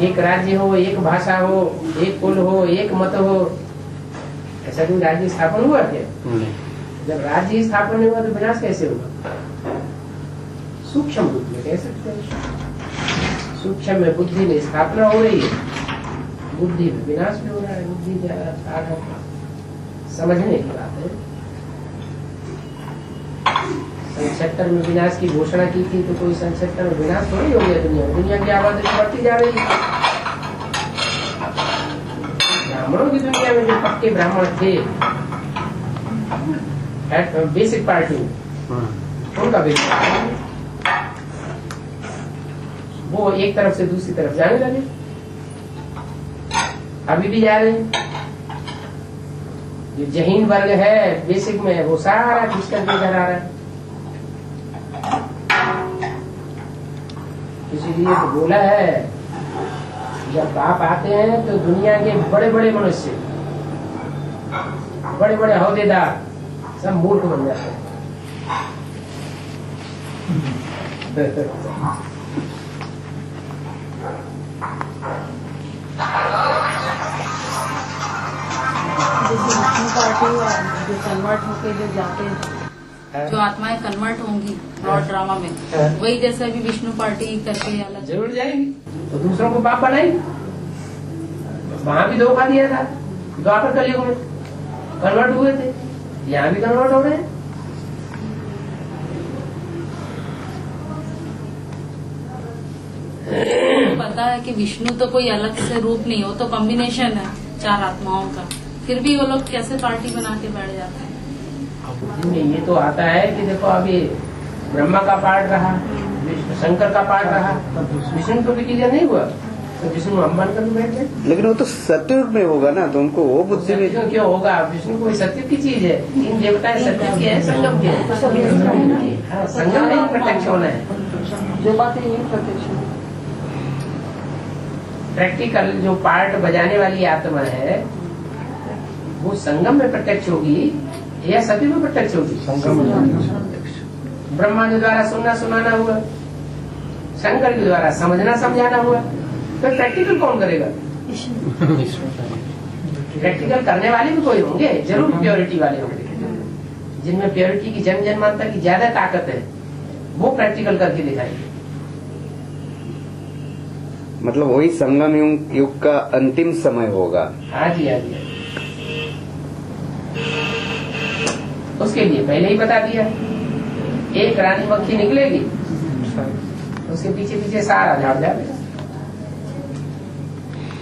एक राज्य हो, एक भाषा हो, एक कुल हो, एक मत हो, ऐसा कोई राज्य स्थापन हुआ क्या? जब राज्य स्थापन नहीं हुआ तो विनाश कैसे हुआ? सूक्ष्म बुद्धि में कह सकते हैं, सूक्ष्म में बुद्धि में स्थापना हो रही है, बुद्धि में विनाश भी हो रहा है। बुद्धि समझने की बात है। 76 में विनाश की घोषणा की थी तो कोई 77 में विनाश थोड़ी हो गया दुनिया में। दुनिया की आबादी बढ़ती जा रही है। ब्राह्मणों की दुनिया में जो पक्के ब्राह्मण थे बेसिक पार्टी उनका बेसिक वो एक तरफ से दूसरी तरफ जाने लगे, अभी भी जा रहे हैं। जो जहीन वर्ग है बेसिक में वो सारा खिसकर के इधर आ रहा है। इसीलिए तो बोला है जब बाप आते हैं तो दुनिया के बड़े बड़े मनुष्य, बड़े बड़े अहदेदार सब मूर्ख बन जाते हैं। जो कन्वर्ट होके जो जाते हैं, जो आत्माएं कन्वर्ट होंगी लॉर्ड ड्रामा में, वही जैसे अभी विष्णु पार्टी करके अलग जरूर जाएंगी तो दूसरों को बाप बनाएंगे। वहां भी धोखा दिया था, द्वापर कलयुग में कन्वर्ट हुए थे, यहाँ भी कन्वर्ट हो रहे हैं। पता है कि विष्णु तो कोई अलग से रूप नहीं हो, तो कॉम्बिनेशन है चार आत्माओं का, फिर भी वो लोग कैसे पार्टी बना के बैठ जाते हैं। ये तो आता है कि देखो अभी ब्रह्मा का पार्ट रहा, शंकर का पार्ट रहा, विष्णु तो भी क्लियर नहीं हुआ तो विष्णु हम बनकर भी बैठ गए। लेकिन वो तो सत्युग में होगा ना, तो उनको वो बुद्धि में क्यों होगा? विष्णु कोई सत्य की चीज है, इन देवताएं सत्य की है, संगम की है। संगम नहीं प्रत्यक्ष होना है। जो बातें ये प्रत्यक्ष प्रैक्टिकल जो पार्ट बजाने वाली आत्मा है वो संगम में प्रत्यक्ष होगी या सत्य में प्रत्यक्ष होगी? ब्रह्मा के द्वारा सुनना सुनाना हुआ, शंकर के द्वारा समझना समझाना हुआ, तो प्रैक्टिकल कौन करेगा? प्रैक्टिकल करने वाले भी कोई होंगे, जरूर प्योरिटी वाले होंगे, जिनमें प्योरिटी की जन जन्मांतर की ज्यादा ताकत है, वो प्रैक्टिकल करके दिखाएंगे। मतलब वही संगम युग का अंतिम समय होगा। हाँ जी, हाँ जी। उसके लिए पहले ही बता दिया, एक रानी मक्खी निकलेगी, उसके पीछे पीछे सारा झाड़ जाएगा।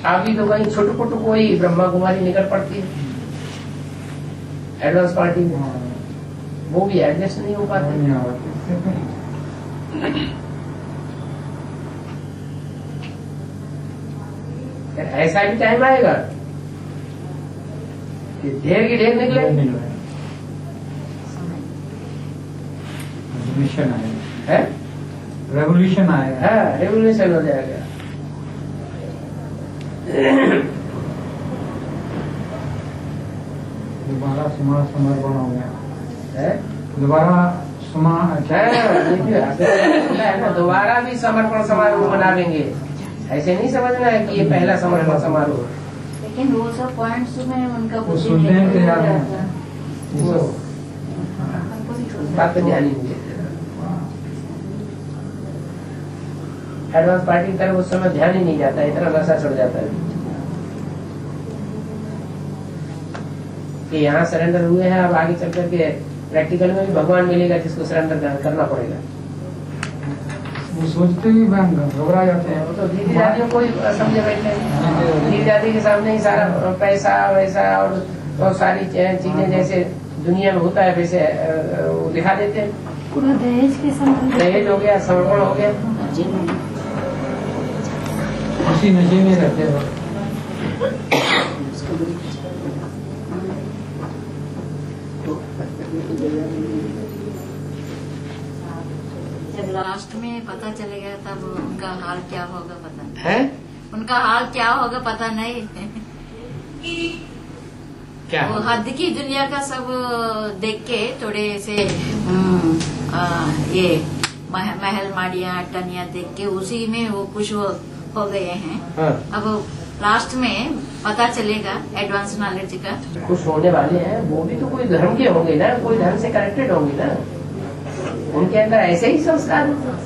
अभी तो वही छोटू पुटू कोई ब्रह्मा कुमारी निकल पड़ती है एडवांस पार्टी में, वो भी एडजस्ट नहीं हो पाते। ऐसा भी टाइम आएगा कि ढेर की ढेर निकले। रेवोल्यूशन आएगा, है रेवोल्यूशन आएगा। हाँ, रेवोल्यूशन हो जाएगा। दोबारा समर्पण हो गया है, दोबारा है ना, दोबारा भी समर्पण समारोह मनावेंगे। ऐसे नहीं समझना है कि ये पहला समर्पण समारोह। लेकिन वो सब पॉइंट्स में उनका सुनने में तैयार है, बात पे ध्यान ही नहीं देते। एडवांस पार्टी की तरफ उस समय ध्यान ही नहीं जाता, इतना नशा चढ़ जाता है कि यहाँ सरेंडर हुए हैं, अब आगे चल करके प्रैक्टिकल में भी भगवान मिलेगा जिसको सरेंडर करना पड़ेगा। वो सोचते भी घबरा जाते हैं। वो तो धीरे जातियों को समझे बैठे हैं, धीरे जाति के सामने ही सारा पैसा वैसा और बहुत सारी चीजें जैसे दुनिया में होता है वैसे दिखा देते हैं। पूरा दहेज के संबंध, दहेज हो गया, समर्पण हो गया, उसी नशे में रहते हैं। जब लास्ट में पता चलेगा तब उनका हाल क्या होगा पता नहीं है? उनका हाल क्या होगा पता नहीं। क्या वो हद की दुनिया का सब देख के थोड़े से ये महल माड़ियाँ टनिया देख के उसी में वो खुश हो गए हैं। हाँ। अब लास्ट में पता चलेगा एडवांस नॉलेज का। खुश होने वाले हैं वो भी तो कोई धर्म के होंगे ना, कोई धर्म से कनेक्टेड होंगे ना, उनके अंदर ऐसे ही संस्कार हैं,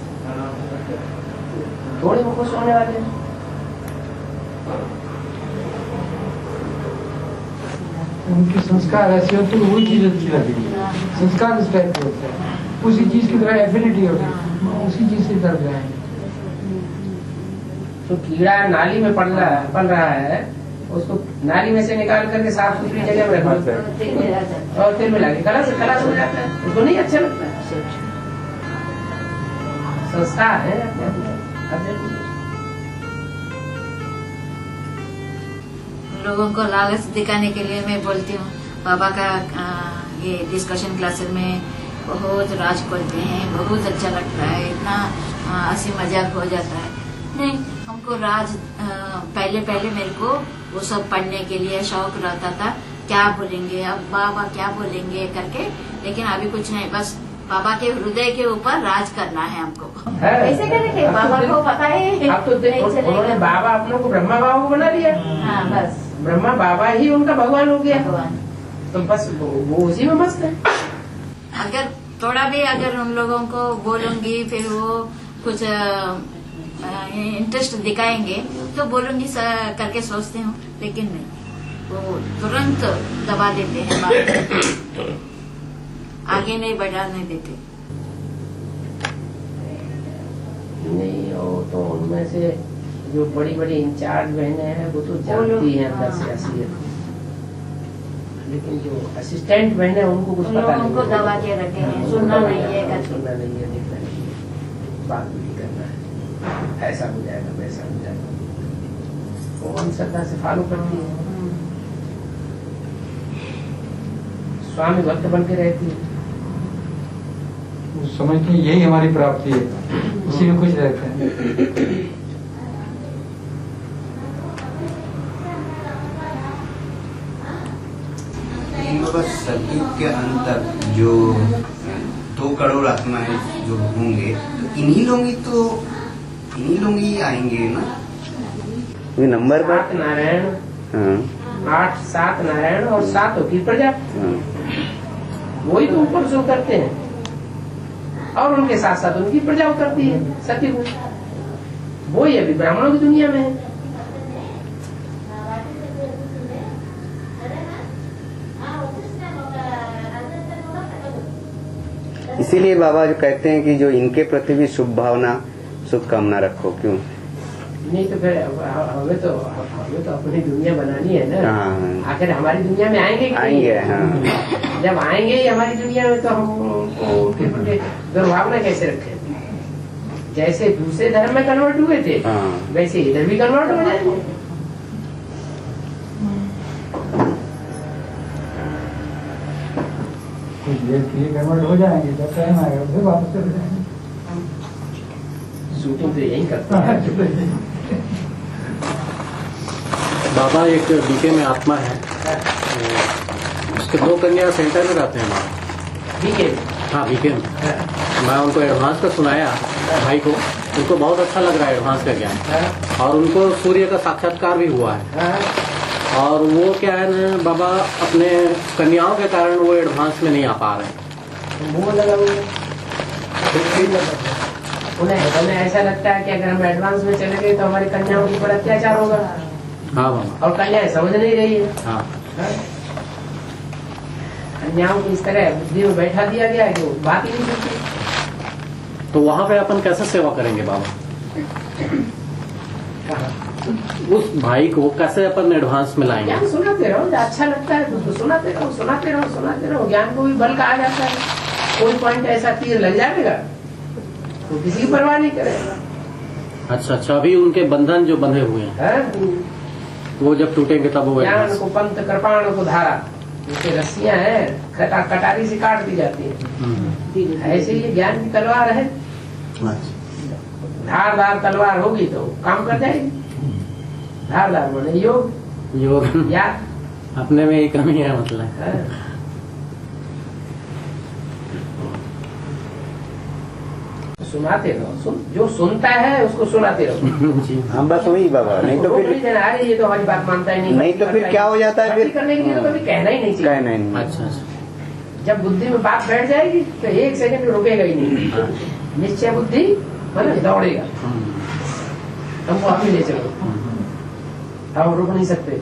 थोड़े वो खुश होने वाले हैं। उनके संस्कार ऐसे होते हैं, वही चीज अच्छी लगेगी। संस्कार इस टाइप के होते हैं, उसी चीज की तरह एफिनिटी होती है, उसी चीज की तरफ जाएंगे। तो कीड़ा नाली में पल रहा है, उसको नाली में से निकाल करके साफ सुथरी जगह में रखा और फिर मिला के खलास हो जाता है, उसको नहीं अच्छा लगता है। संस्कार है लोगों को लालच दिखाने के लिए मैं बोलती हूँ बाबा का ये डिस्कशन क्लासेस में बहुत राज खोलते हैं, बहुत अच्छा लगता है, इतना हंसी मजाक हो जाता है। नहीं, हमको राज पहले मेरे को वो सब पढ़ने के लिए शौक रहता था, क्या बोलेंगे अब बाबा क्या बोलेंगे करके, लेकिन अभी कुछ नहीं, बस बाबा के हृदय के ऊपर राज करना है हमको। कैसे करेंगे? बाबा को पता है। अब तो उन्होंने बाबा अपनों को ब्रह्मा बाबा बना लिया। हाँ, बस ब्रह्मा बाबा ही उनका भगवान हो गया, भगवान। तो बस वो उसी में मस्त है। अगर थोड़ा भी अगर उन लोगों को बोलूंगी फिर वो कुछ इंटरेस्ट दिखाएंगे तो बोलूंगी करके सोचती हूँ, लेकिन नहीं, वो तुरंत दबा देते हैं बात, आगे नहीं बढ़ाने देते। नहीं, वो तो उनमें से जो बड़ी बड़ी इंचार्ज बहनें हैं वो तो जानती हैं अंदर से असलियत, लेकिन जो असिस्टेंट बहनें उनको कुछ पता नहीं, उनको दबा के रखे हैं, सुनना नहीं है, सुनना नहीं है, देखना नहीं है, बात भी करना है, ऐसा हो जाएगा वैसा हो जाएगा, वो अंधश्रद्धा से फॉलो करती है, स्वामी भक्त बन के रहती है। वो समझते हैं यही हमारी प्राप्ति है, उसी में खुश रहते हैं। बस सतयुग के अंत तक जो 2 करोड़ आत्माएं जो होंगे तो इन्हीं लोग ही आएंगे ना। ये नंबर 8 नारायण, 8-7 नारायण और 7 की प्रजा, वही तो ऊपर से करते हैं और उनके साथ साथ उनकी प्रजा उतरती है सत्युग में, वही अभी ब्राह्मणों की दुनिया में है। इसीलिए बाबा जो कहते हैं कि जो इनके प्रति भी शुभ भावना शुभ कामना रखो, क्यों नहीं तो फिर हमें तो अपनी दुनिया बनानी है ना। हाँ। आखिर हमारी दुनिया में आएंगे कि आएंगे, हाँ। जब आएंगे ही हमारी दुनिया में तो हम उनके प्रति दुर्भावना कैसे रखें? जैसे दूसरे धर्म में कन्वर्ट हुए थे, हाँ। वैसे इधर भी कन्वर्ट हो जाएंगे। कुछ देर के लिए कन्वर्ट हो जाएंगे, जब टाइम आएगा फिर वापस चले जाएंगे। शूटिंग तो यही करता है। बाबा एक बीके में आत्मा है, उसके 2 कन्या सेंटर में रहते हैं बाबा। ठीक है। हाँ, बीके में। मैं उनको एडवांस का सुनाया भाई को, उनको बहुत अच्छा लग रहा है एडवांस का ज्ञान, और उनको सूर्य का साक्षात्कार भी हुआ है। और वो क्या है ना बाबा, अपने कन्याओं के कारण वो एडवांस में नहीं आ पा रहे। वो लगा उन्हें ऐसा लगता है कि अगर हम एडवांस में चले गए तो हमारी कन्याओं के ऊपर अत्याचार होगा। हाँ बाबा। और कन्याएं समझ नहीं रही है। हाँ। कन्याओं को इस तरह बुद्धि में बैठा दिया गया है कि वो बात ही नहीं करती। तो वहाँ पे अपन कैसे सेवा करेंगे बाबा? उस भाई को कैसे अपन एडवांस में लाएंगे? ज्ञान सुनाते रहो, अच्छा लगता है तो सुनाते रहो। ज्ञान को भी बल कहा जाता है। कोई पॉइंट ऐसा तीर लग जाएगा तो किसी की परवाह नहीं करेगा। अच्छा, अभी उनके बंधन जो बंधे हुए हैं वो जब टूटेंगे तब वो ज्ञान को पंथ कृपाण को धारा, जैसे रस्सियां हैं कटारी से काट दी जाती है, ऐसे ही ज्ञान की तलवार है। धारदार तलवार होगी तो काम कर जाएगी। धारदार माने योग या अपने में ही कमी है मतलब। सुनाते रहो, जो सुनता है उसको सुनाते रहो। हम बस वही बाबा, नहीं तो फिर अरे ये तो हमारी बात मानता ही नहीं तो फिर क्या हो जाता है, फिर करने के लिए तो कभी कहना ही नहीं चाहिए। कहना ही नहीं। अच्छा अच्छा। जब बुद्धि में बात बैठ जाएगी तो एक सेकंड रुकेगा ही नहीं, निश्चय बुद्धि मतलब दौड़ेगा, हमको अभी ले चलो, हम रुक नहीं सकते।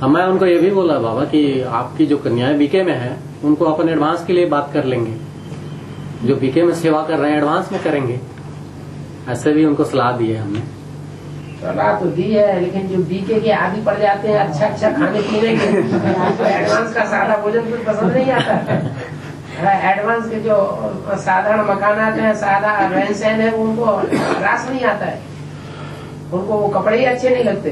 मैं उनको ये भी बोला बाबा कि आपकी जो कन्याएं बीके में है उनको अपन एडवांस के लिए बात कर लेंगे, जो बीके में सेवा कर रहे हैं एडवांस में करेंगे, ऐसे भी उनको सलाह दी है हमने। सलाह तो दी है, लेकिन जो बीके के आदि पड़ जाते हैं अच्छा अच्छा खाने पीने के, तो एडवांस का सादा भोजन कुछ पसंद नहीं आता। एडवांस के जो साधारण मकानात हैं, सादा रहन सहन है, उनको रास नहीं आता है, उनको वो कपड़े ही अच्छे नहीं लगते,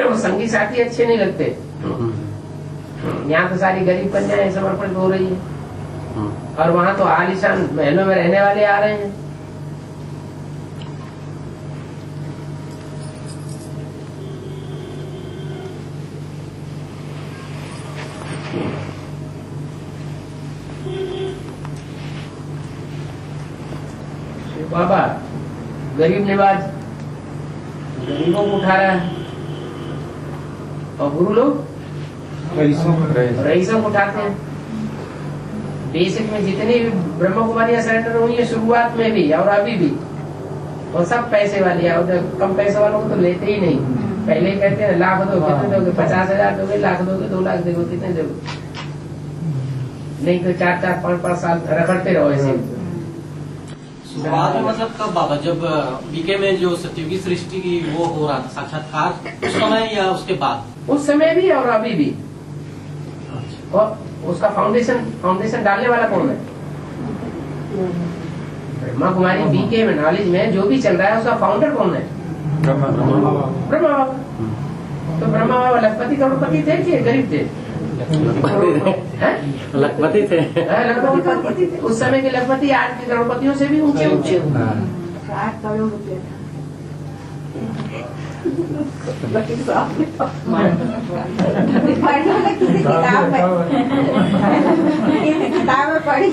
वो संगी साथी अच्छे नहीं लगते। यहाँ तो सारी गरीब कन्याएं समर्पित हो रही है, और वहाँ तो आलीशान महलों में रहने वाले आ रहे हैं। बाबा गरीब निवाज गरीबों को उठा रहा है, और गुरु लोग रईसों को उठाते हैं। बेसिक में जितनी भी ब्रह्म कुमारियां सरेंडर हुई है शुरुआत में भी और अभी भी, वो सब पैसे वाली है, और कम पैसे वालों को तो लेते ही नहीं। पहले ही कहते हैं लाख दो, कितने दोगे, 50,000 दोगे, लाख दोगे, 2 लाख दोगे, कितने दोगे, नहीं तो 4-4, 5-5 साल रखते रहो ऐसे। शुरुआत में मतलब कब बाबा, जब बीके में जो सत्युगी की सृष्टि की वो हो रहा था साक्षात्कार, उस समय या उसके बाद? उस समय भी और अभी भी। और उसका फाउंडेशन डालने वाला कौन है? ब्रह्मा कुमारी बीके में नॉलेज में जो भी चल रहा है उसका फाउंडर कौन है? ब्रह्मा बाबा। तो ब्रह्मा बाबा लखपति करोड़पति थे कि गरीब थे? लखपति थे। लखपति थे उस समय के लखपति आज के करोड़पतियों से भी ऊंचे ऊंचे। 8 करोड़ रुपये किताब में पढ़ी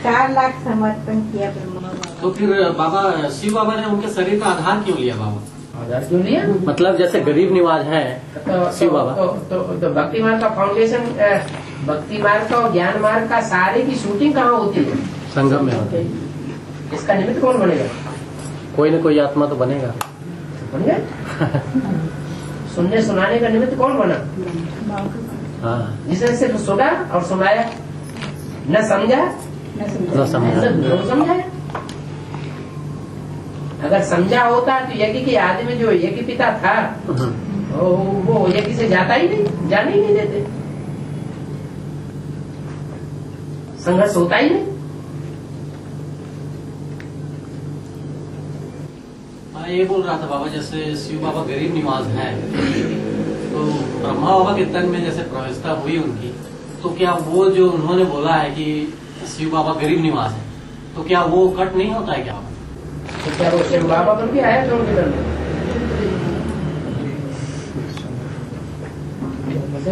4 लाख समर्पण किया ब्रह्मा बाबा। तो फिर बाबा शिव बाबा ने उनके शरीर का आधार क्यों लिया बाबा? आधार क्यों लिया? मतलब जैसे गरीब निवाज है शिव बाबा, तो भक्ति मार्ग का फाउंडेशन, भक्ति मार्ग का और ज्ञान मार्ग का सारे की शूटिंग कहाँ होती है? संगम में होती है। इसका निमित्त कौन बनेगा? कोई न कोई आत्मा तो बनेगा। बन गया। सुनने सुनाने का निमित्त कौन बना? हाँ, जिसने सिर्फ सुना और सुनाया, न समझा न समझा। अगर समझा होता तो यज्ञ के आदि में जो यज्ञ पिता था वो यज्ञ से जाता ही नहीं, जाने ही नहीं देते, संघर्ष होता ही नहीं। मैं ये बोल रहा था बाबा, जैसे शिव बाबा गरीब निवाज है, तो ब्रह्मा बाबा के तन में जैसे प्रवेशता हुई उनकी, तो क्या वो जो उन्होंने बोला है कि शिव बाबा गरीब निवाज है, तो क्या वो कट नहीं होता है क्या? तो क्या वो शिव बाबा बन के आया था उनके दर में?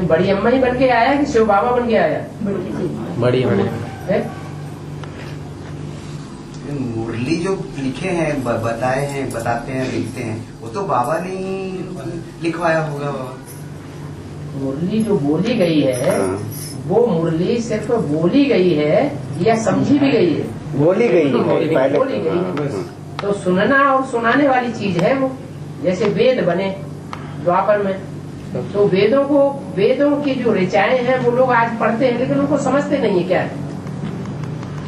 बड़ी अम्मा ही बन के आया कि शिव बाबा बन के आया? बड़ी मुरली जो लिखे हैं, बताए हैं, बताते हैं, लिखते हैं, वो तो बाबा ने लिखवाया होगा। मुरली जो बोली गई है वो मुरली सिर्फ बोली गई है या समझी भी गई है? बोली गई है, बोली गई है। तो सुनना और सुनाने वाली चीज है वो। जैसे वेद बने द्वापर में, तो वेदों की जो ऋचाएं हैं वो लोग आज पढ़ते हैं, लेकिन उनको समझते नहीं है क्या है,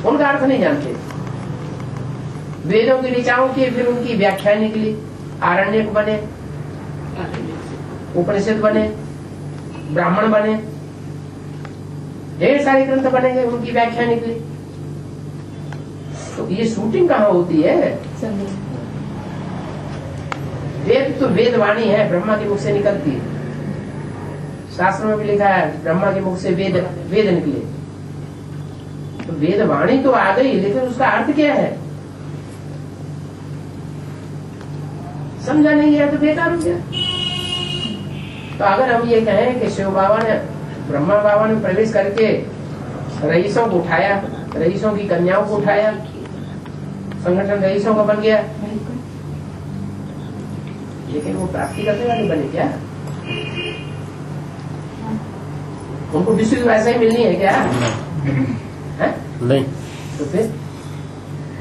उनका अर्थ नहीं जानते। वेदों की ऋचाओं की फिर उनकी व्याख्या निकली, आरण्यक बने, उपनिषद बने, ब्राह्मण बने, ढेर सारे ग्रंथ बने गए, उनकी व्याख्या निकली। तो ये शूटिंग कहाँ होती है? वेद तो वेदवाणी है, ब्रह्मा के मुख से निकलती है। शास्त्र में भी लिखा है ब्रह्मा के मुख से वेद निकले। तो वेदवाणी तो आ गई, लेकिन उसका अर्थ क्या है समझा नहीं है तो बेकार हो गया। तो अगर हम ये कहें कि शिव बाबा ने, ब्रह्मा बाबा ने प्रवेश करके रईसों को उठाया, रईसों की कन्याओं को उठाया, संगठन रईसों का बन गया, लेकिन वो प्राप्ति करने वाले बने क्या? उनको विश्व वैसा ही मिलनी है क्या? है? नहीं। तो फिर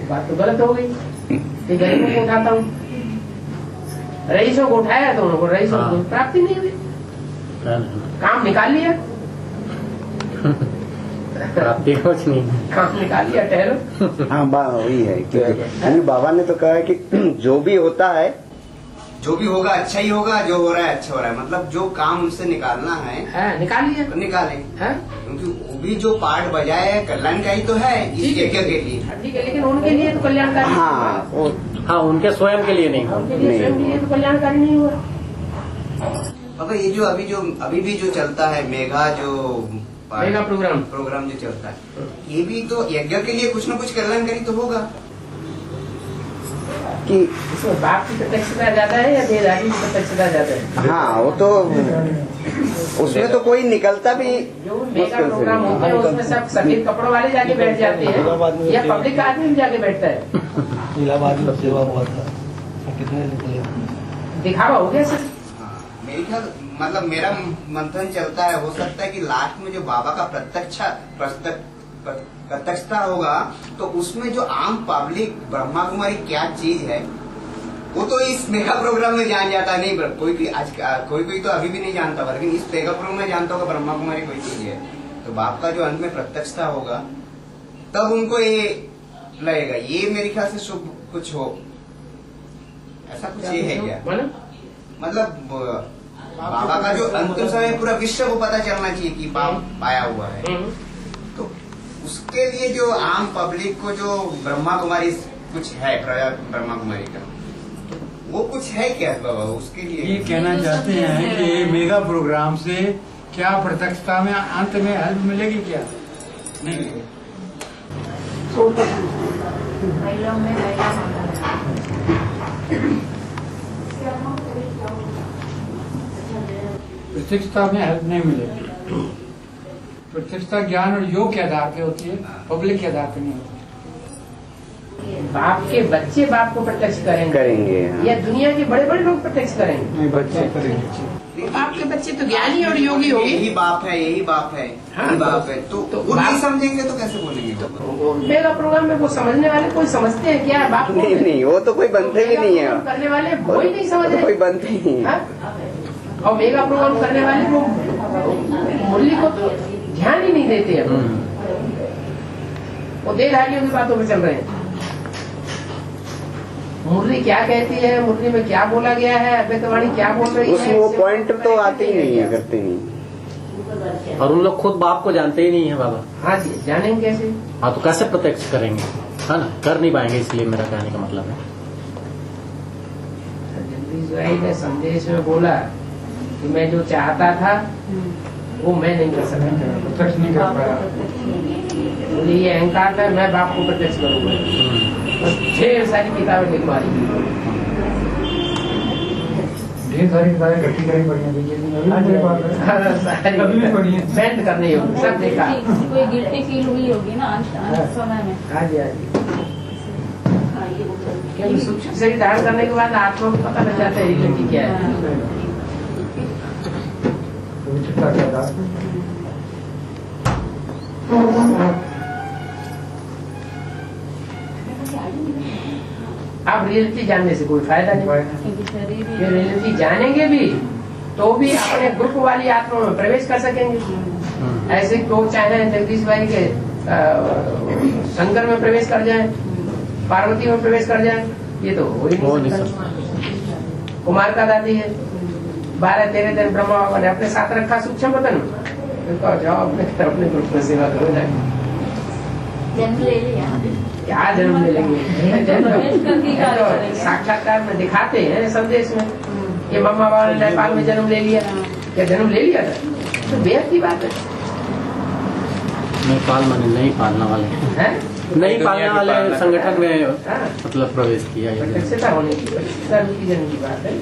बात तो गलत हो गई कि गरीबों को उठाता हूँ, रईसों को उठाया तो उनको रईसों को प्राप्ति नहीं हुई, काम निकाल लिया, प्राप्ति कुछ नहीं, काम निकाल लिया, ठहरो। हाँ वही है, क्योंकि बाबा ने तो कहा है कि जो भी होता है, जो भी होगा अच्छा ही होगा, जो हो रहा है अच्छा हो रहा है, मतलब जो काम उनसे निकालना है निकाल लिया, तो निकालें, है? क्योंकि वो भी जो पार्ट बजाया है कल्याणकारी तो है इस यज्ञ के लिए। ठीक है, लेकिन उनके लिए तो कल्याणकारी, हाँ उनके स्वयं के लिए नहीं हुआ, उनके लिए स्वयं के लिए तो कल्याणकारी नहीं हुआ। बाबा ये जो अभी भी जो चलता है मेगा प्रोग्राम जो चलता है, ये भी तो यज्ञ के लिए कुछ न कुछ कल्याणकारी तो होगा कि इसमें बाप की प्रत्यक्षता ज्यादा है या देहधारी की प्रत्यक्षता ज्यादा है? हाँ वो तो उसमें तो कोई निकलता भी जो मेगा प्रोग्राम होते हैं उसमें सब सफेद कपड़ों वाले जाके बैठ जाते हैं या पब्लिक आदमी भी जाके बैठता है? इलाहाबाद में सेवा हुआ था, कितने निकले? दिखावा हो गया सर। मेरे ख्याल मतलब मेरा मंथन चलता है, हो सकता है कि लास्ट में जो बाबा का प्रत्यक्षता होगा तो उसमें जो आम पब्लिक ब्रह्मा कुमारी क्या चीज है वो तो इस मेगा प्रोग्राम में जान जाता नहीं, कोई तो अभी भी नहीं जानता, लेकिन इस मेगा प्रोग्राम में जानता होगा ब्रह्मा कुमारी कोई चीज है। तो बाप का जो अंत में प्रत्यक्षता होगा तब उनको ये लगेगा, ये मेरे ख्याल से शुभ कुछ हो, ऐसा कुछ ये है क्या? मतलब बाबा का जो अंतिम समय पूरा विश्व को पता चलना चाहिए कि पाप आया हुआ है, तो उसके लिए जो आम पब्लिक को जो ब्रह्मा कुमारी कुछ है, ब्रह्मा कुमारी का वो कुछ है क्या बाबा उसके लिए? ये कहना चाहते हैं कि मेगा प्रोग्राम से क्या प्रत्यक्षता में अंत में हेल्प मिलेगी क्या? नहीं। प्रत्यक्षता में हेल्प नहीं मिलेगी। प्रत्यक्षता ज्ञान और योग के आधार पे होती है, पब्लिक के आधार पे नहीं होती। बाप के बच्चे बाप को प्रत्यक्ष करेंगे या दुनिया के बड़े बड़े लोग प्रत्यक्ष करेंगे? नहीं, बच्चे करेंगे। बाप के बच्चे तो ज्ञानी और योगी होंगे। यही बाप है, यही बाप है, यही बाप है, तो वो नहीं समझेंगे तो कैसे बोलेंगे? तो मेगा प्रोग्राम में वो समझने वाले कोई समझते हैं क्या बाप को? नहीं, वो तो कोई बनते भी नहीं है, करने वाले वो ही नहीं समझ रहे, कोई बनते ही नहीं है। और मेगा प्रोग्राम करने वाले वो मुरली को तो ध्यान ही नहीं देते हैं, वो देहधारियों की बातों में चल रहे हैं। मुरली क्या कहती है, मुरली में क्या बोला गया है, अद्वैतवाणी क्या बोल रही है, उसमें वो पॉइंट तो आते ही नहीं है, करते नहीं। और उन लोग खुद बाप को जानते ही नहीं है बाबा। हाँ जी, जानेंगे कैसे? हाँ तो कैसे प्रत्यक्ष करेंगे, है ना? कर नहीं पाएंगे, इसलिए मेरा कहने का मतलब है। जगदीश ने संदेश में बोला कि मैं जो चाहता था वो मैं नहीं कर सका, प्रत्यक्ष नहीं कर पाया। मुझे ये अहंकार था मैं बाप को प्रत्यक्ष करूंगा, बस ढेर सारी किताबें लिखवा दी, ढेर सारी किताबें इकट्ठी करनी पड़ी हैं, अभी भी पड़ी हैं, बेंड करनी होगी, सब देखा। कोई गिल्टी फील हुई होगी ना अंत समय में। हाँ जी, हाँ जी, क्योंकि सूक्ष्म शरीर धारण करने के बाद आत्मा को पता लग जाता है रियलिटी क्या है। अब रियलिटी जानने से कोई फायदा नहीं, रियलिटी जानेंगे भी तो भी अपने ग्रुप वाली आत्मा में प्रवेश कर सकेंगे। ऐसे तो चाहे जगदीश भाई के शंकर में प्रवेश कर जाए, पार्वती में प्रवेश कर जाए, ये तो हो ही नहीं सकता। कुमार का दादी है, 12-13 दिन ब्रह्मा बाबा ने अपने साथ रखा सूक्ष्म बदन, जाओ अपने ग्रुप में सेवा करो जाए। जन्म ले लिया, क्या जन्म ले लेंगे? साक्षात्कार में दिखाते हैं संदेश में, ये मम्मा बाबा ने नेपाल में जन्म ले लिया, क्या जन्म ले लिया था? तो बेहद की बात है। नेपाल में नहीं पालने वाले हैं, नहीं पालने वाले संगठन में मतलब प्रवेश किया, प्रत्यक्षता होने की, प्रत्यक्षता की जन्म की बात है।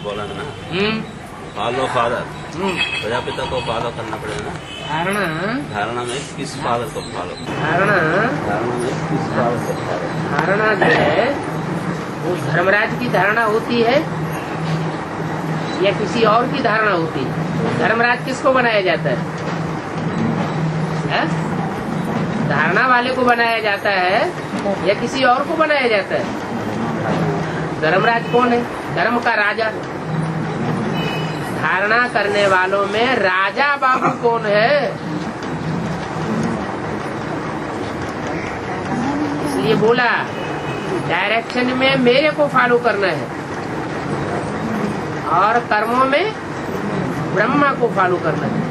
बोला ना, फॉलो फादर, प्रजापिता को फॉलो करना पड़ेगा ना। धारणा में किस फादर को फॉलो? धारणा में किस फादर को फॉलो? धारणा जो है वो धर्मराज की धारणा होती है या किसी और की धारणा होती है? धर्मराज किसको बनाया जाता है? धारणा वाले को बनाया जाता है या किसी और को बनाया जाता है? धर्मराज कौन है? धर्म का राजा। धारणा करने वालों में राजा बाबू कौन है? इसलिए बोला डायरेक्शन में मेरे को फॉलो करना है और कर्मों में ब्रह्मा को फॉलो करना है।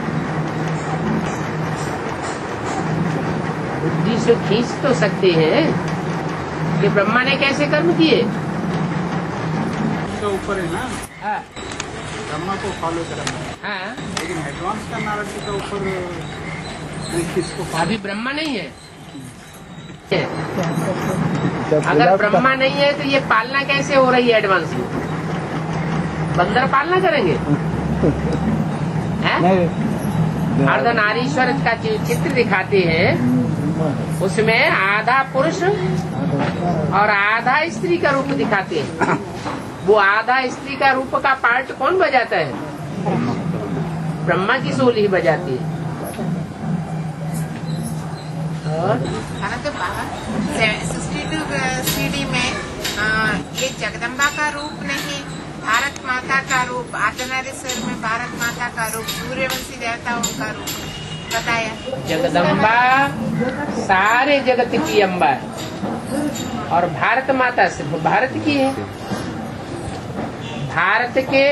बुद्धि से खींच तो सकते हैं कि ब्रह्मा ने कैसे कर्म किए, के ऊपर है ना, ब्रह्मा को फॉलो करना है। हाँ, लेकिन एडवांस का नारद के ऊपर किसको? अभी ब्रह्मा नहीं है। अगर ब्रह्मा नहीं है तो ये पालना कैसे हो रही है एडवांस में? बंदर पालना करेंगे? अर्धनारीश्वर का जो चित्र दिखाते हैं उसमें आधा पुरुष और आधा स्त्री का रूप दिखाते हैं। वो आधा स्त्री का रूप का पार्ट कौन बजाता है? ब्रह्मा की सोल ही बजाती है। परंतु बाबा 62 सीढ़ी में ये जगदम्बा का रूप नहीं, भारत माता का रूप, अर्धनारीश्वर में भारत माता का रूप, सूर्यवंशी देवताओं का रूप बताया। जगदम्बा सारे जगत की अम्बा है और भारत माता सिर्फ भारत की है। भारत के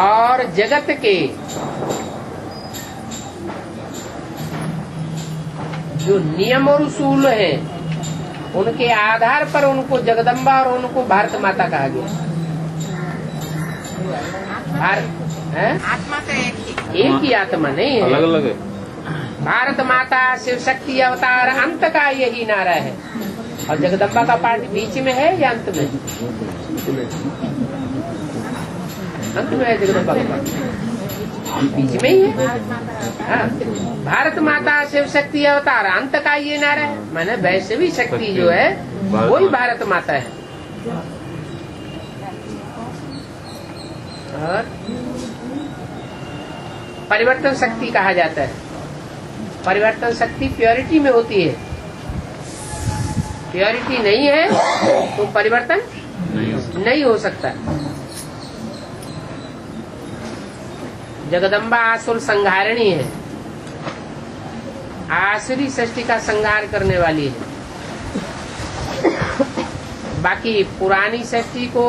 और जगत के जो नियम और उसूल है उनके आधार पर उनको जगदम्बा और उनको भारत माता कहा गया। आत्मा तो एक ही आत्मा नहीं है, अलग अलग है। भारत माता शिव शक्ति अवतार अंत का यही नारा है और जगदम्बा का पार्ट बीच में है या अंत में? अंत में है जगदम्बा का पार्ट, बीच में ही है। हाँ, भारत माता शिव शक्ति अवतार अंत का ये नारा है, माने वैश्वी शक्ति जो है वही भारत माता है। और परिवर्तन शक्ति कहा जाता है। परिवर्तन शक्ति प्योरिटी में होती है। प्योरिटी नहीं है तो परिवर्तन नहीं हो सकता। जगदम्बा आसुर संहारिणी है, आसुरी सृष्टि का संहार करने वाली है। बाकी पुरानी सृष्टि को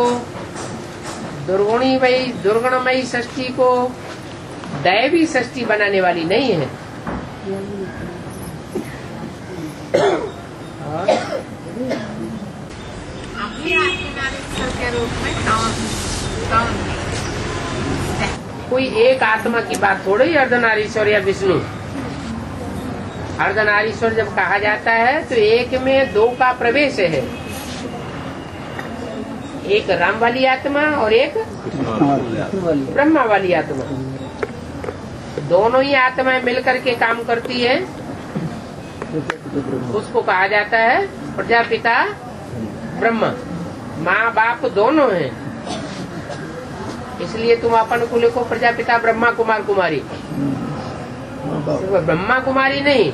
दुर्गुणमयी सृष्टि को दैवी सृष्टि बनाने वाली नहीं है। के रूप में कौन कोई एक आत्मा की बात थोड़ी अर्धनारीश्वर या विष्णु। अर्धनारीश्वर जब कहा जाता है तो एक में दो का प्रवेश है, एक राम वाली आत्मा और एक ब्रह्मा वाली आत्मा। दोनों ही आत्माएं मिलकर के काम करती है, उसको कहा जाता है प्रजापिता ब्रह्मा। माँ बाप दोनों हैं, इसलिए तुम अपन को लिखो प्रजापिता ब्रह्मा कुमार कुमारी। ब्रह्मा कुमारी नहीं,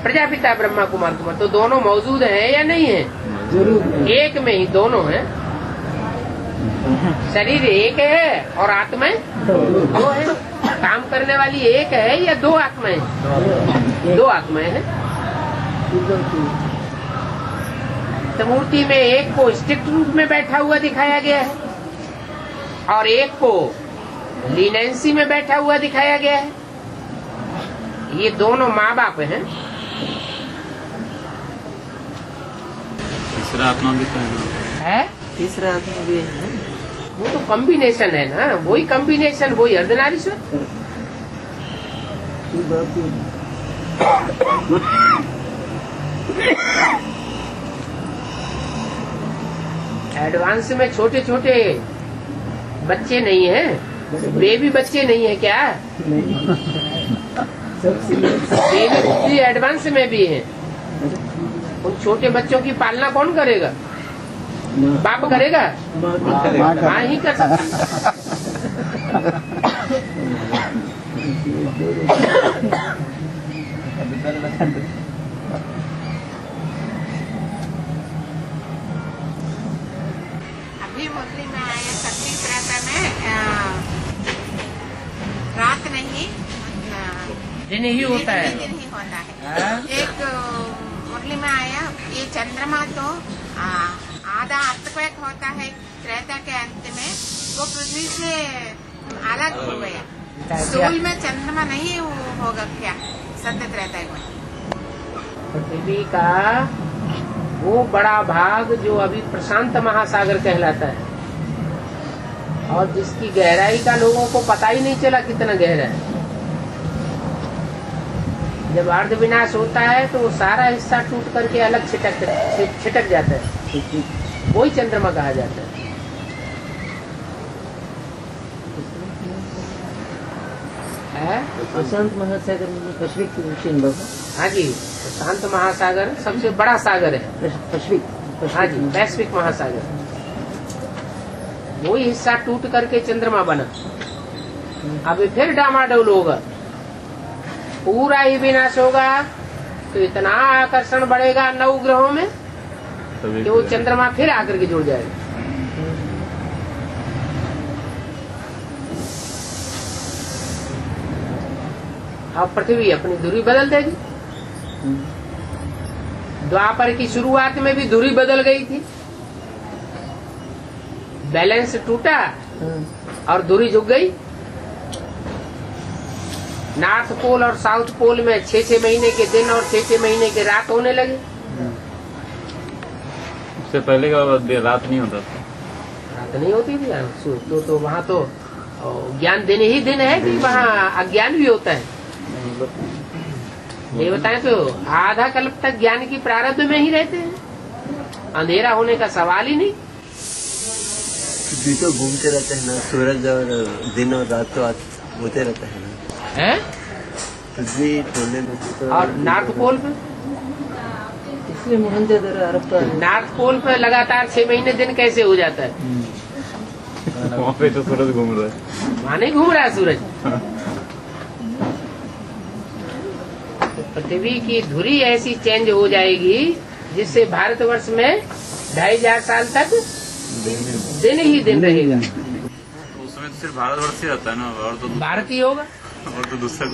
प्रजापिता ब्रह्मा कुमार कुमार। तो दोनों मौजूद हैं या नहीं है? एक में ही दोनों हैं। शरीर एक है और आत्माएं दो है। काम करने वाली एक है या दो आत्माएं? दो आत्माएं हैं। तो मूर्ति में एक को स्ट्रिक्ट रूप में बैठा हुआ दिखाया गया है और एक को लीनेंसी में बैठा हुआ दिखाया गया है। ये दोनों माँ बाप हैं। तीसरा आत्मा भी है, तीसरा आत्मा भी है। वो तो कॉम्बिनेशन है ना, वही कॉम्बिनेशन, वही अर्धनारीश्वर। एडवांस में छोटे छोटे बच्चे नहीं है, बेबी बच्चे नहीं है क्या? बेबी एडवांस में भी है। उन छोटे बच्चों की पालना कौन करेगा? बाप करेगा? माँ ही कर सकती। अभी मुरली में आए 36 रहता में रात नहीं दिन ही होता है। दिन ही होता है। एक मुरली में आया, ये चंद्रमा तो आधा अर्थक्वेक होता है त्रेता के अंत में, वो पृथ्वी से अलग हो गया। सूल में चंद्रमा नहीं होगा क्या सत्य त्रेता में? पृथ्वी का वो बड़ा भाग जो अभी प्रशांत महासागर कहलाता है, और जिसकी गहराई का लोगों को पता ही नहीं चला कितना गहरा है। जब अर्ध विनाश होता है तो वो सारा हिस्सा टूट करके अलग छिटक जाता है, वही चंद्रमा कहा जाता है। प्रशांत महासागर में पैसिफिक ओशन बाबा। हाँ जी, प्रशांत महासागर सबसे बड़ा सागर है। पैसिफिक, हाँ जी, पैसिफिक महासागर, वही हिस्सा टूट करके चंद्रमा बना। अभी फिर डामाडोल होगा, पूरा ही विनाश होगा, तो इतना आकर्षण बढ़ेगा 9 ग्रहों में कि वो चंद्रमा फिर आकर के जुड़ जाएगा। अब पृथ्वी अपनी धुरी बदल देगी। द्वापर की शुरुआत में भी धुरी बदल गई थी, बैलेंस टूटा और धुरी झुक गई। नॉर्थ पोल और साउथ पोल में 6-6 महीने के दिन और 6-6 महीने के रात होने लगे। उससे पहले का रात नहीं होता था। रात नहीं होती थी तो वहाँ तो ज्ञान दिन ही दिन है कि वहाँ अज्ञान भी होता है। ये बताएं तो आधा कल्प तक ज्ञान की प्रारब्ध में ही रहते हैं, अंधेरा होने का सवाल ही नहीं। तो घूमते रहते हैं ना, सूरज और दिन और रात तो होते रहते हैं ना, है? पृथ्वी छोड़ने में तो और नॉर्थ पोल पे, इसलिए मोहनजोदड़ो अरब का नॉर्थ पोल पे लगातार 6 महीने दिन कैसे हो जाता है? वहाँ पे तो सूरज घूम रहा है, वहाँ नहीं घूम रहा है सूरज। पृथ्वी की धुरी ऐसी चेंज हो जाएगी जिससे भारतवर्ष में 2500 साल तक दिन ही दिन रहेगा। उसमें तो सिर्फ भारतवर्ष ही रहता है ना, और तो भारतीय होगा और तो दूसरा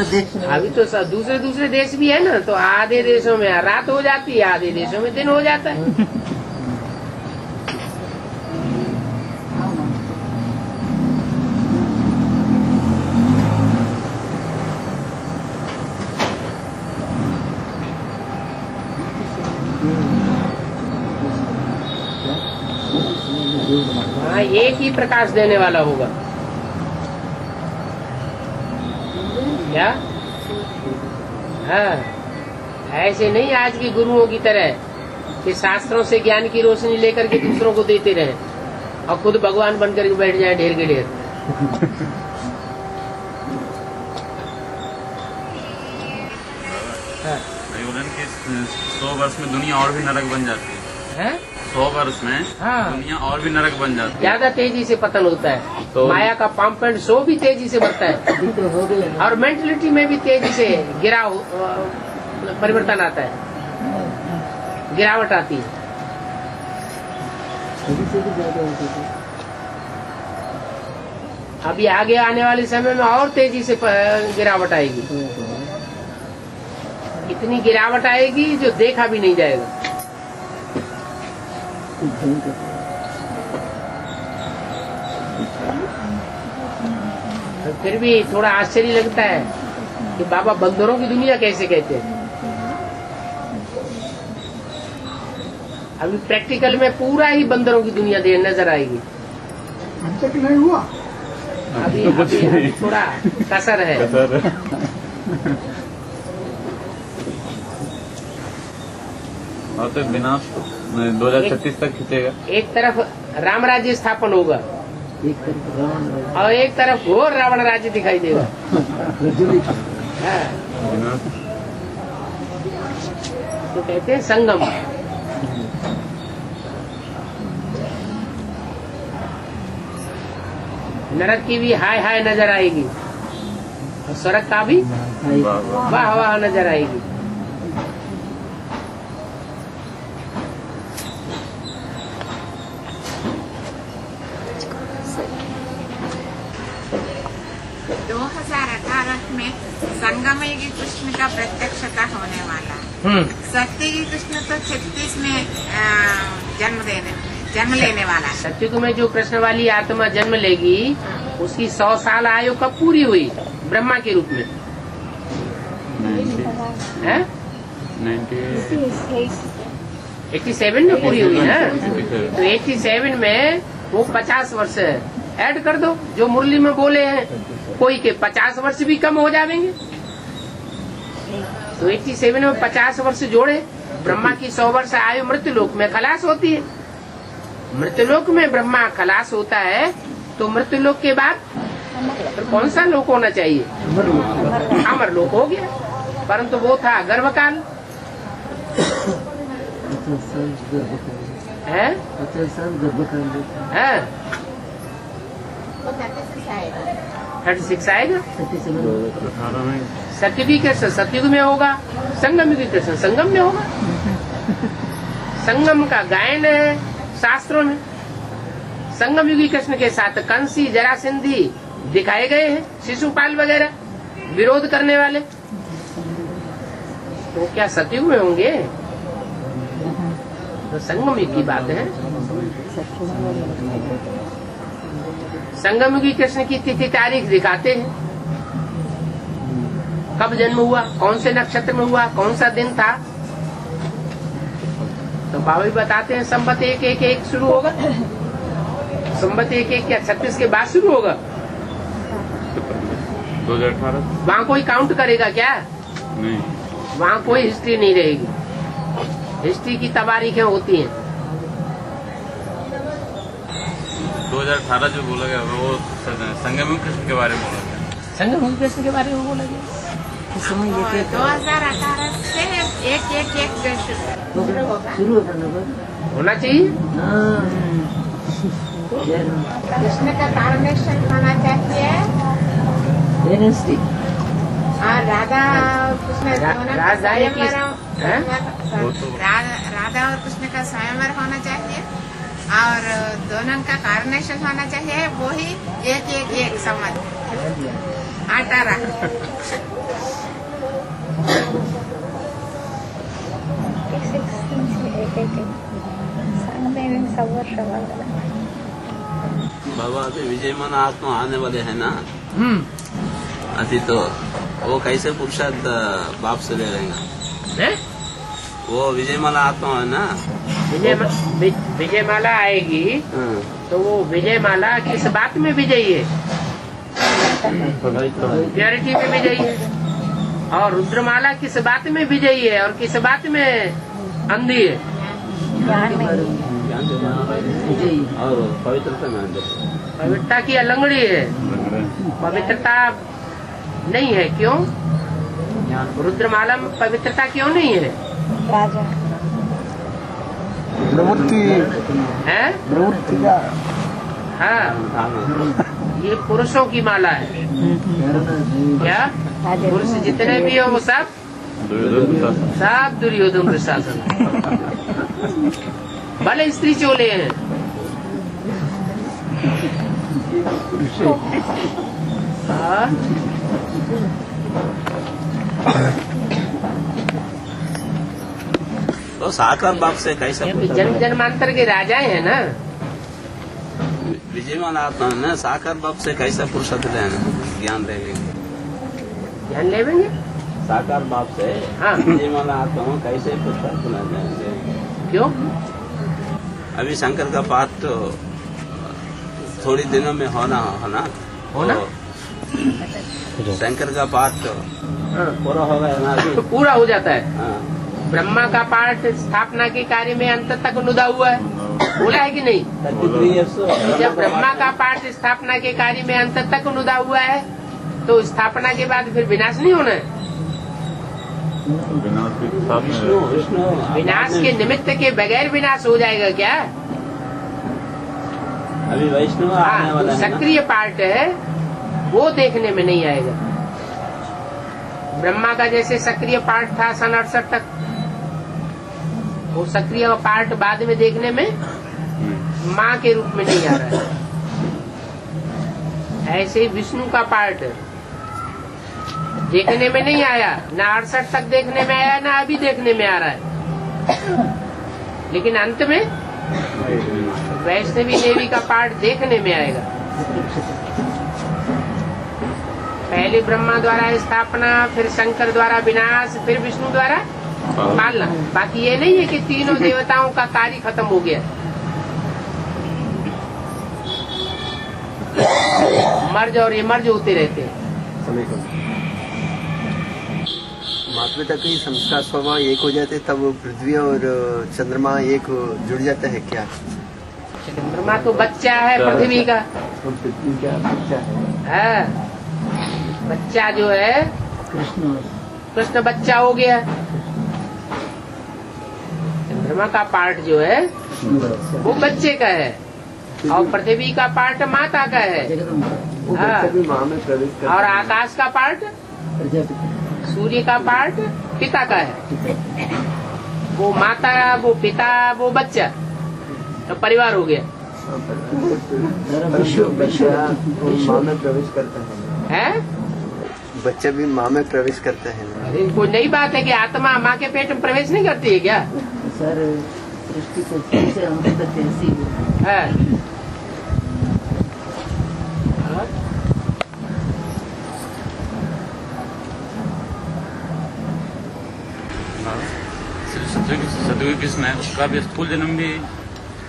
देश। अभी तो दूसरे देश भी है ना, तो आधे देशों में रात हो जाती है, आधे देशों में दिन हो जाता है। हाँ, एक ही प्रकाश देने वाला होगा क्या? हाँ, ऐसे नहीं आज की गुरुओं की तरह कि शास्त्रों से ज्ञान की रोशनी लेकर के दूसरों को देते रहे और खुद भगवान बनकर के बैठ जाए ढेर के ढेर। हाँ। 100 वर्ष में दुनिया और भी नरक बन जाती है। 100 वर्ष में दुनिया और भी नरक बन जाती है, ज्यादा तेजी से पतन होता है। तो माया का पंप एंड शो भी तेजी से बढ़ता है, और मेंटलिटी में भी तेजी से गिराव परिवर्तन आता है, गिरावट आती है। अभी आगे आने वाले समय में और तेजी से गिरावट आएगी, इतनी गिरावट आएगी जो देखा भी नहीं जाएगा। फिर भी थोड़ा आश्चर्य लगता है कि बाबा बंदरों की दुनिया कैसे कहते हैं। अभी प्रैक्टिकल में पूरा ही बंदरों की दुनिया नजर आएगी। नहीं हुआ अभी थोड़ा कसर है। और तो 2036 तक खींचेगा। एक तरफ राम राज्य स्थापन होगा और एक तरफ घोर रावण राज्य दिखाई देगा। तो कहते हैं संगम। नरक की भी हाय हाय नजर आएगी और स्वर्ग का भी वाह वाह नजर आएगी। में संगम युगी कृष्ण का प्रत्यक्षता होने वाला। सत्य की कृष्ण तो 36 में जन्म लेने वाला। सत्युग में जो कृष्ण वाली आत्मा जन्म लेगी उसकी 100 साल आयु कब पूरी हुई ब्रह्मा के रूप में? 87 में पूरी हुई ना। तो 87 में वो 50 वर्ष ऐड कर दो जो मुरली में बोले हैं, कोई के 50 वर्ष भी कम हो जाएंगे। तो 87 में 50 वर्ष जोड़े, ब्रह्मा की 100 वर्ष आयु मृत्युलोक में खलास होती है। मृत्युलोक में ब्रह्मा खलास होता है तो मृत्युलोक के बाद तो कौन सा लोक होना चाहिए? अमर लोक हो गया। परंतु वो था गर्भकाल है। 36 आएगा। सत्युगी कृष्ण सत्युग में होगा, संगम युगी कृष्ण संगम में होगा। संगम का गायन है शास्त्रों में। संगम युगी कृष्ण के साथ कंसी जरासंधी दिखाए गए हैं, शिशुपाल वगैरह विरोध करने वाले। तो क्या सत्युग में होंगे? तो संगम युग की बात है। संगम युगी कृष्ण की तिथि तारीख दिखाते हैं, कब जन्म हुआ, कौन से नक्षत्र में हुआ, कौन सा दिन था। तो बाबा भी बताते हैं संवत 111 शुरू होगा। संवत 111 क्या 36 के बाद शुरू होगा? 2018। वहाँ कोई काउंट करेगा क्या? नहीं, वहाँ कोई हिस्ट्री नहीं रहेगी। हिस्ट्री की तबारीखें होती हैं। 2018 जो बोला गया वो संगम युग कृष्ण के बारे में बोला गया। संगम युग कृष्ण के बारे में बोला गया। 2018 से एक शुरू होना चाहिए। कृष्ण का कार्नेशन होना चाहिए और राधा और कृष्ण राधा और कृष्ण का स्वयंवर होना चाहिए और दोनों का कार्नेशन होना चाहिए। वो ही एक समझ 18 बाबा अभी विजय माला आत्मा आने वाले हैं ना। अभी तो वो कैसे पुरुषार्थ बाप से ले लेंगे? वो विजय माला आत्मा है ना। विजय माला आएगी तो वो विजय माला किस बात में विजयी है? प्योरिटी में विजयी है। और रुद्रमाला किस बात में विजयी है और किस बात में अंधी है? और पवित्रता में पवित्रता की अलंगड़ी है, पवित्रता नहीं है। क्यों? रुद्रमाला में पवित्रता क्यों नहीं है? प्रवृत्ति है हाँ, ये पुरुषों की माला है। क्या पुरुष जितने भी हो वो सब दुर्योधन प्रशासन। भले स्त्री चोले हैं। तो साकार बाप से कैसा जन्म जन्मांतर के राजाएं हैं ना। विजय माला आत्मा है ना, साकार बाप से कैसा पुरुषार्थ लेना ज्ञान लेंगे? ज्ञान लेंगे साकार बाप से। हाँ, विजय माला आत्मा कैसे पुरुषार्थ लेंगे? क्यों? अभी शंकर का पाठ तो थोड़ी दिनों में होना तो शंकर का पाठ तो पूरा हो गया ना। अभी पूरा हो जाता है। ब्रह्मा का पार्ट स्थापना के कार्य में अंत तक नुदा हुआ है, बोला है कि नहीं? जब ब्रह्मा का पार्ट स्थापना के कार्य में अंत तक नुदा हुआ है तो स्थापना के बाद फिर विनाश नहीं होना है। विनाश के निमित्त के बगैर विनाश हो जाएगा क्या? अभी वैष्णव आने वाला है ना? सक्रिय पार्ट है वो देखने में नहीं आएगा। ब्रह्मा का जैसे सक्रिय पार्ट था सन 68 तक, वो सक्रिय पार्ट बाद में देखने में माँ के रूप में नहीं आ रहा है। ऐसे ही विष्णु का पार्ट देखने में नहीं आया, ना 68 तक देखने में आया, ना अभी देखने में आ रहा है, लेकिन अंत में वैष्णवी देवी का पार्ट देखने में आएगा। पहले ब्रह्मा द्वारा स्थापना, फिर शंकर द्वारा विनाश, फिर विष्णु द्वारा पालना। बाकी ये नहीं है कि तीनों देवताओं का कार्य खत्म हो गया, मर्ज और ये मर्ज होते रहते हैं। माता पिता के संस्कार स्वभाव एक हो जाते तब पृथ्वी और चंद्रमा एक जुड़ जाता है क्या? चंद्रमा तो बच्चा है पृथ्वी का, पृथ्वी का बच्चा है। बच्चा जो है कृष्ण बच्चा हो गया। चंद्रमा का पार्ट जो है वो बच्चे का है और पृथ्वी का पार्ट माता का है। और आकाश का पार्ट, सूर्य का पार्ट पिता का है। वो माता, वो पिता, वो बच्चा, तो परिवार हो गया। माँ में प्रवेश करता है, बच्चा भी माँ में प्रवेश करता है। कोई नई बात है कि आत्मा माँ के पेट में प्रवेश नहीं करती है क्या? सर सृष्टि से अंत तक ऐसी है। सतयुग कृष्ण है, उसका भी स्थूल जन्म भी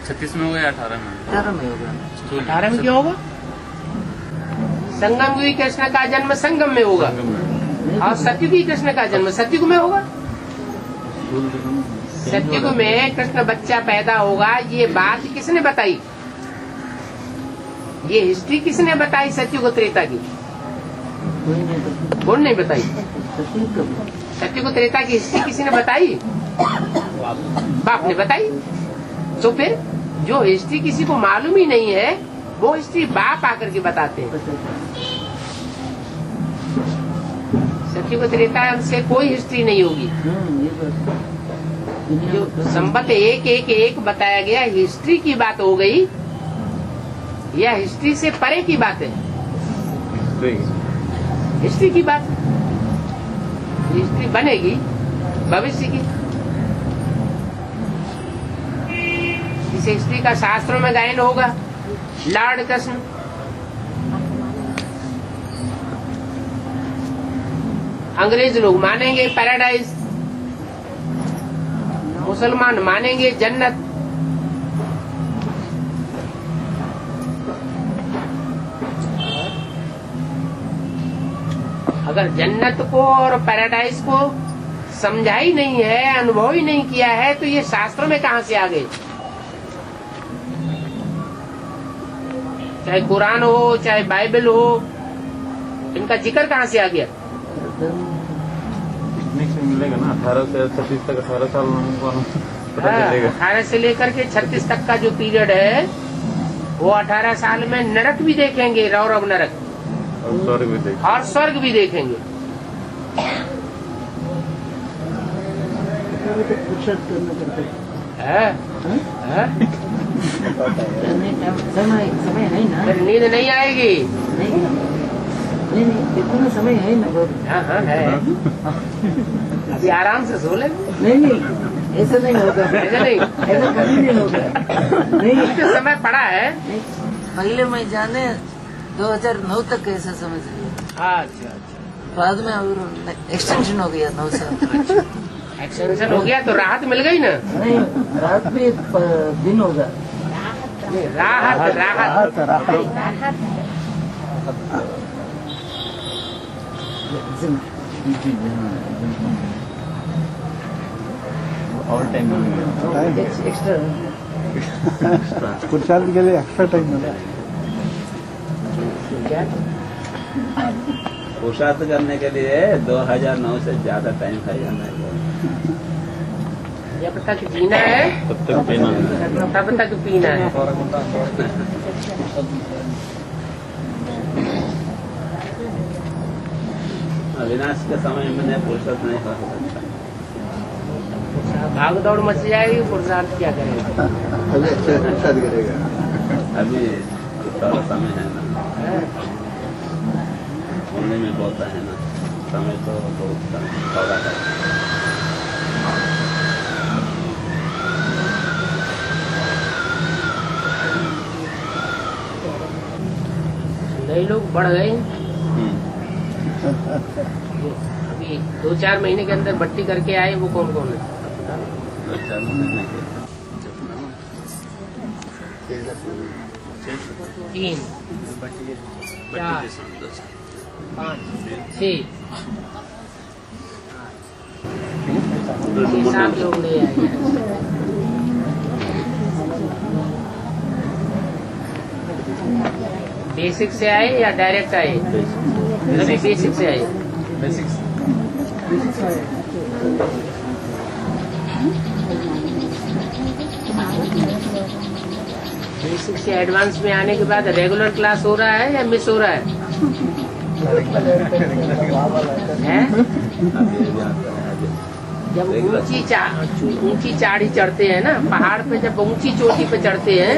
36 में होगा या 18 में? 18 में होगा। 18 में क्यों होगा? संगम कृष्ण का जन्म संगम में होगा और सतयुगी कृष्ण का जन्म सतयुग में होगा। सतयुग में कृष्ण बच्चा पैदा होगा, ये बात किसने बताई? ये हिस्ट्री किसने बताई सतयुग त्रेता की? कौन नहीं बताई? सतयुग त्रेता की हिस्ट्री किसी ने बताई? बाप ने बताई। तो फिर जो हिस्ट्री किसी को मालूम ही नहीं है वो हिस्ट्री बाप आकर के बताते हैं। सतयुग त्रेता से कोई हिस्ट्री नहीं होगी। जो संबत एक बताया गया हिस्ट्री की बात हो गई, यह हिस्ट्री से परे की बात है। हिस्ट्री की बात, हिस्ट्री बनेगी भविष्य की। इस हिस्ट्री का शास्त्रों में गायन होगा। लॉर्ड कृष्ण, अंग्रेज लोग मानेंगे पैराडाइज, मुसलमान मानेंगे जन्नत। अगर जन्नत को और पैराडाइज को समझा ही नहीं है, अनुभव ही नहीं किया है, तो ये शास्त्रों में कहाँ से आ गए? चाहे कुरान हो, चाहे बाइबल हो, इनका जिक्र कहाँ से आ गया? मिलेगा ना 18 से 36 तक, 18 साल पता चलेगा। 18 से लेकर के 36 तक का जो पीरियड है वो 18 साल में नरक भी देखेंगे, रौरव नरक, और स्वर्ग भी देखेंगे, और स्वर्ग भी देखेंगे। समय है ना, फिर नींद नहीं आएगी। नहीं इतना समय है ना। हाँ है। अभी आराम से सो ले। नहीं ऐसा नहीं होगा, ऐसा नहीं, ऐसा कभी नहीं होगा। नहीं तो समय पड़ा है। पहले मैं जाने 2009 तक ऐसा समझ लिया। अच्छा, बाद में और एक्सटेंशन हो गया 9 साल। एक्सटेंशन हो गया तो राहत मिल गई ना? नहीं, रात भी दिन होगा। राहत राहत और टाइम एक्स्ट्रा पुरुषार्थ के लिए एक्स्ट्रा टाइम मिला। पुरुषार्थ करने के लिए 2009 से ज्यादा टाइम है जाना है। जब तक जीना है तब तक पीना है, तब तक पीना है। अविनाश के समय में पुरुषार्थ नहीं कर सकता। भाग दौड़ मच जाएगी, पुरुषार्थ क्या करेगा? अभी अच्छा करेगा। अभी थोड़ा समय है ना, बोलने में बोलता है ना, समय तो बहुत थोड़ा है। नए लोग बढ़ गए। अभी 2-4 महीने के अंदर भट्टी करके आए, वो कौन कौन है? 2-4 महीने के 3, 4, 5, 6, 7 लोग ले आए। बेसिक से आए या डायरेक्ट आए? अभी बेसिक से आए। बेसिक से एडवांस में आने के बाद रेगुलर क्लास हो रहा है या मिस हो रहा है? जब ऊंची चाड़ी चढ़ते हैं ना पहाड़ पे, जब ऊंची चोटी पे चढ़ते हैं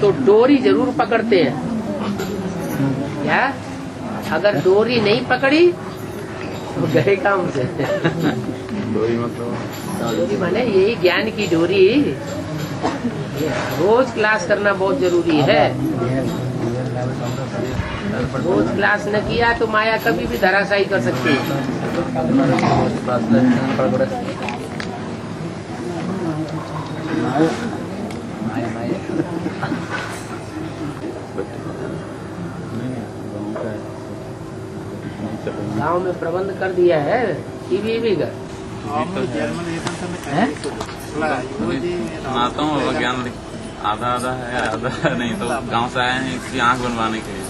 तो डोरी जरूर पकड़ते हैं। क्या अगर डोरी नहीं पकड़ी तो गए काम से। डोरी मतलब डोरी माने यही ज्ञान की डोरी। रोज क्लास करना बहुत जरूरी है। रोज क्लास न किया तो माया कभी भी धराशायी कर सकती है। गांव में प्रबंध कर दिया है टीवी का। सुनाता हूँ ज्ञान आधा आधा है, आधा नहीं। तो गांव से आए हैं इसकी आंख बनवाने के लिए।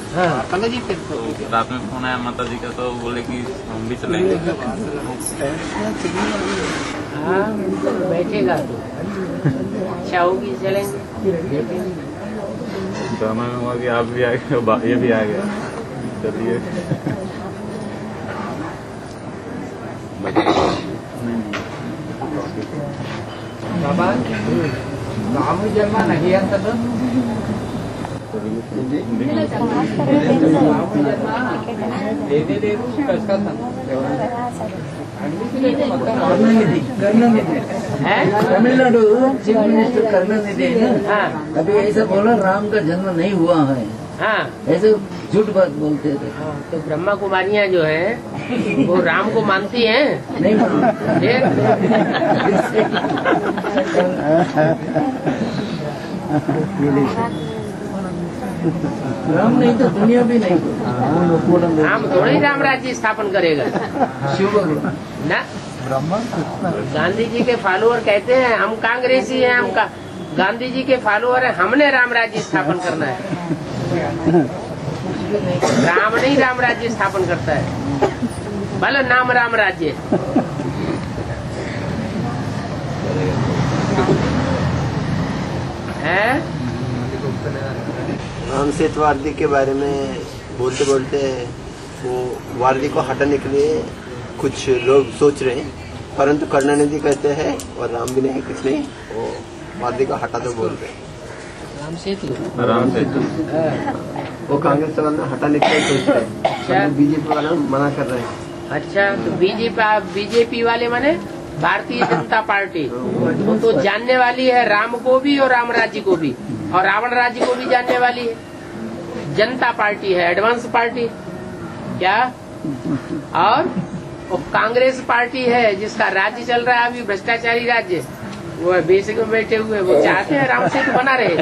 तो रात में फोन आया माता जी का, तो बोले कि हम भी चलेंगे। हाँ बैठेगा तो अच्छा होगी, चलेंगे। दोनों में हुआ कि आप भी आ गए, ये भी आ गया, चलिए। बाबा राम जन्म नहीं आता तो तमिलनाडु चीफ मिनिस्टर करुणानिधि है ना, अभी ऐसा बोला राम का जन्म नहीं हुआ है। हाँ ऐसे झूठ बात बोलते थे। तो ब्रह्मा कुमारियाँ जो है वो राम को मानती हैं? नहीं राम नहीं तो दुनिया भी नहीं। राम थोड़ा ही राम राज्य स्थापन करेगा। शिव ना गांधी जी के फॉलोअर कहते हैं हम कांग्रेसी हैं, हम गांधी जी के फॉलोअर हैं, हमने राम राज्य स्थापन करना है। राम नहीं राम राज्य स्थापन करता है, भले नाम राम राज्य। है राम सेतु वारदी के बारे में बोलते बोलते वो वारदी को हटाने के लिए कुछ लोग सोच रहे हैं, परंतु करुणानिधि कहते हैं और राम भी नहीं कुछ नहीं, वो वारदी को हटा दो बोलते हैं। राम सेतु वो कांग्रेस वाले हटाने के लिए सोच रहे हैं, बीजेपी वाले मना कर रहे हैं। अच्छा तो बीजेपी वाले माने भारतीय जनता पार्टी वो तो जानने वाली है राम को भी और राम राज्य को भी, और रावण राज्य को भी जानने वाली है। जनता पार्टी है एडवांस पार्टी क्या, और वो कांग्रेस पार्टी है जिसका राज्य चल रहा है अभी भ्रष्टाचारी राज्य, वो बेसिक में बैठे हुए वो चाहते हैं राम सेतु बना रहे।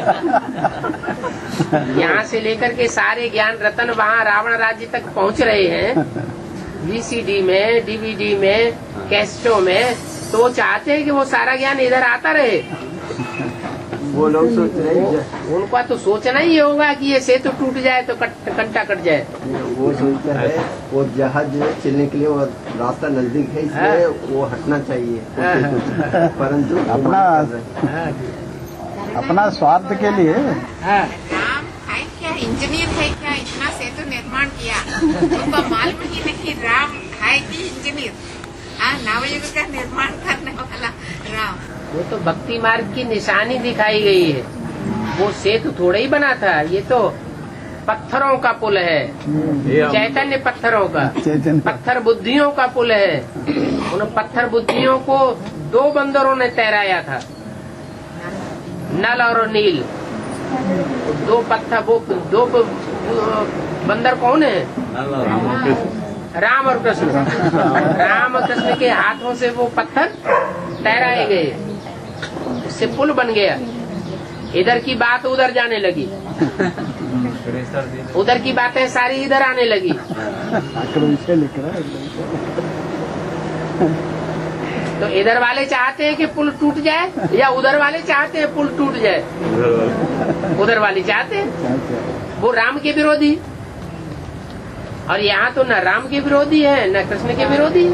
यहाँ से लेकर के सारे ज्ञान रतन वहाँ रावण राज्य तक पहुँच रहे हैं, वीसीडी में, डीवीडी में, कैसेटों में, तो वो चाहते हैं कि वो सारा ज्ञान इधर आता रहे। वो लोग सोच रहे हैं उनका तो सोचना ही होगा कि ये सेतु टूट जाए तो कंटा कट जाए। वो सोचता है वो जहाज चलने के लिए वो रास्ता नजदीक है, इसलिए वो हटना चाहिए, परंतु अपना स्वार्थ के लिए। राम है क्या, इंजीनियर है क्या, इतना सेतु निर्माण किया, उनको मालूम ही नहीं राम है कि इंजीनियर, नवयुग का निर्माण करने वाला राम। वो तो भक्ति मार्ग की निशानी दिखाई गई है। वो सेतु थोड़ा ही बना था, ये तो पत्थरों का पुल है, चैतन्य पत्थरों का, पत्थर बुद्धियों का पुल है। उन पत्थर बुद्धियों को 2 बंदरों ने तैराया था, नल और नील। 2 पत्थर, वो 2 बंदर कौन है? राम और कृष्ण। राम और कृष्ण के हाथों से वो पत्थर तैराए गए, उससे पुल बन गया। इधर की बात उधर जाने लगी, उधर की बातें सारी इधर आने लगी। तो इधर वाले चाहते हैं कि पुल टूट जाए, या उधर वाले चाहते हैं पुल टूट जाए? उधर वाले चाहते हैं, वो राम के विरोधी। और यहाँ तो न राम के विरोधी है न कृष्ण के विरोधी।